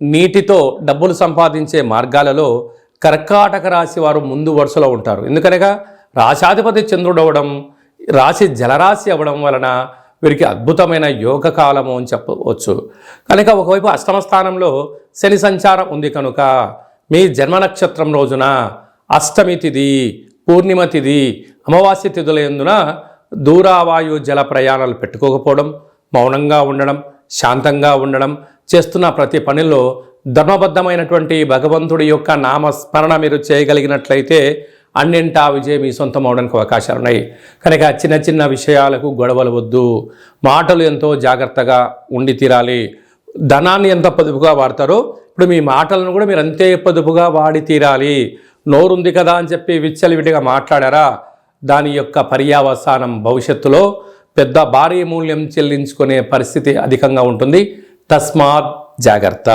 నీటితో డబ్బులు సంపాదించే మార్గాలలో కర్కాటక రాశి వారు ముందు వరుసలో ఉంటారు. ఎందుకనగా రాశాధిపతి చంద్రుడు అవ్వడం, రాశి జలరాశి అవ్వడం వలన వీరికి అద్భుతమైన యోగ కాలము అని చెప్పవచ్చు. కనుక ఒకవైపు అష్టమ స్థానంలో శని సంచారం ఉంది కనుక మీ జన్మ నక్షత్రం రోజున అష్టమి తిథి, పూర్ణిమ తిథి, అమావాస్య తిథుల యందున దూరావాయు జల ప్రయాణాలు పెట్టుకోకపోవడం, మౌనంగా ఉండడం, శాంతంగా ఉండడం, చేస్తున్న ప్రతి పనిలో ధర్మబద్ధమైనటువంటి భగవంతుడి యొక్క నామస్మరణ మీరు చేయగలిగినట్లయితే అన్నింటా విజయం మీ సొంతం అవడానికి అవకాశాలు ఉన్నాయి. కనుక చిన్న చిన్న విషయాలకు గొడవలు వద్దు. మాటలు ఎంతో జాగ్రత్తగా ఉండి తీరాలి. ధనాన్ని ఎంత పొదుపుగా వాడతారో ఇప్పుడు మీ మాటలను కూడా మీరు అంతే పొదుపుగా వాడి తీరాలి. నోరుంది కదా అని చెప్పి విచ్చలవిడిగా మాట్లాడారా, దాని యొక్క పర్యావసానం భవిష్యత్తులో పెద్ద భారీ మూల్యం చెల్లించుకునే పరిస్థితి అధికంగా ఉంటుంది. తస్మాత్ జాగ్రత్త.